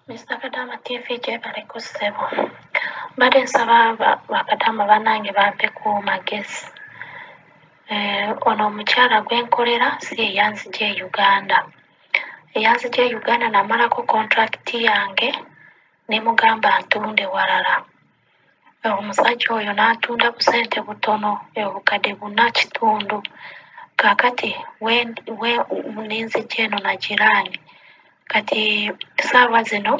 Mr. Kadama TV gyebale ku ssebo. Mbadde nsaba bakadama bannange bampe ku magezi. Ono omukyala gwe nkolera si eyanzigye e Uganda. Eyanzigye e Uganda namalako kontrakiti yange ne mugamba ntunde walala. Omusajja oyo n'atunda busente butono obukadde 4.5. Kaakati ninzigye eno na jirani. Kati saawa zino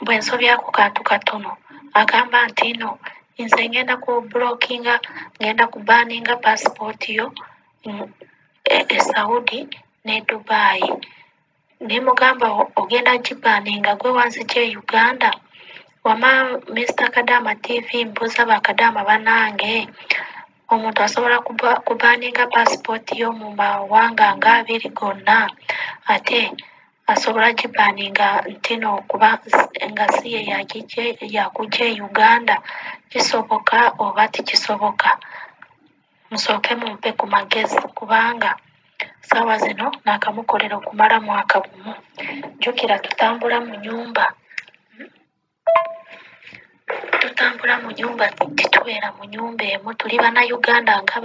bwe nsobyako kantu katono agamba nti no nze ngenda ku blockinga, ngenda ku banninga passport yo e Saudi ne Dubai. Ne mugamba ogenda gibanninga gwe wanzigye e Uganda. Wama Mr. Kadama TV mbuuza bakadama bannange omuntu asobola kubanninga passport yo mu mawanga nga 2 gonna ate asobola gibanninga ntino kuba nga si ye yakugye e Uganda. Kisoboka oba tikisoboka? Musooke mumpe ku magezi kubanga saawa zino nakamukolera okumala mwaka gumu. Jjukira tutambula mu nyumba. Tutambula mu nyumba, titubeera mu nyumba emu. Tuli bannayuganda nga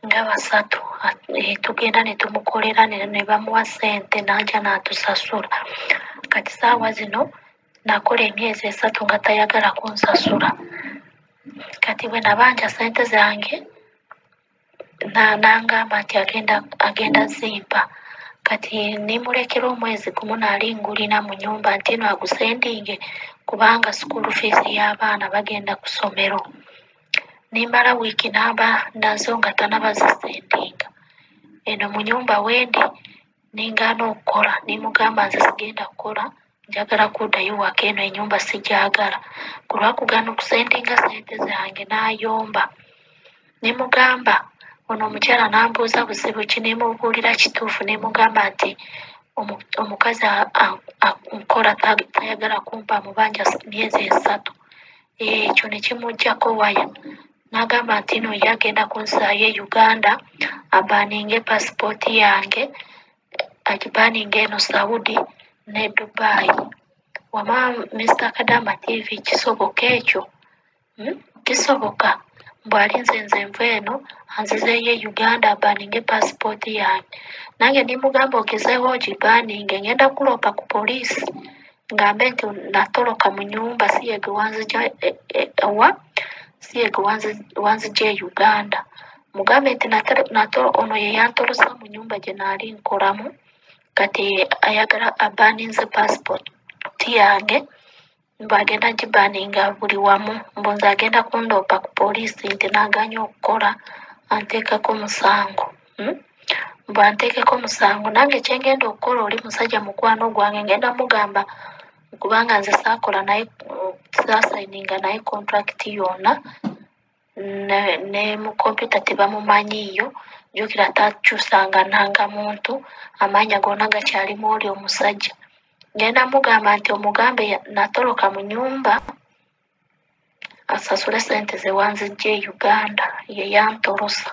3. Tugenda ne tumukolera ne bamuwa ssente n'ajja n'atusasula. Kati saawa zino nakola emyezi 3 nga tayagala kunsasula. Kati bwe nabanja ssente zange n'angamba nti agenda zimpa. Kati nimulekera omwezi gumu nali ngulina mu nyumba nti no agusendinge kubanga school fees y'abaana bagenda ku ssomero. Nimala wiiki namba nazo nga tanabazisendinga. Eno mu nyumba wendi ningaana okukola nimugamba nze sigenda kukola, njagala kuddayo waka eno ennyumba sigyagala. Ku lwakugaana okusendinga ssente zange n'ayomba. Nimugamba ono omukyala n'ambuuza buzibu ki nemubuulira kituufu nemugamba nti omukazi nkola tayagala kumpa mubanja myezi 3. Ekyo ne kimuggyako waya. N'agamba nti no ye agenda kunsaayo e Uganda abanninge passport yange agibanninge eno Saudi ne Dubai. Wama Mr. Kadama TV kisoboka ekyo? Kisoboka? Mbwalinze nze nva eno anzizeeyo e Uganda abanninge passport yange. Nange nimugamba ogezeewo ogibanninge ngenda kulopa ku poliisi ngambe nti natoloka mu nyumba si ye gwe wanzigye e Uganda. Mugambe nti ono ye yantolosa mu nyumba gye naali nkolamu. Kati ayagala abanninze passport yange mbagenda gibanninga buli wamu. Mbunze agenda kundoopa ku poliisi nti naganya okukola anteekako musango. Bwanteekeko musango nange kyengenda okukola oli musajja mukwano gwange ngenda mugamba kubanga nze saakola naye saasayininga naye kontrakiti yonna ne mu kompyuta tebamumanyiiyo. Jjukira takyusanga nanga muntu, amaanya gonna gakyalimu oli omusajja. Ngenda mugamba nti omugambe natoloka mu nyumba asasule ssente ze wanzigye e Uganda ye yantolosa.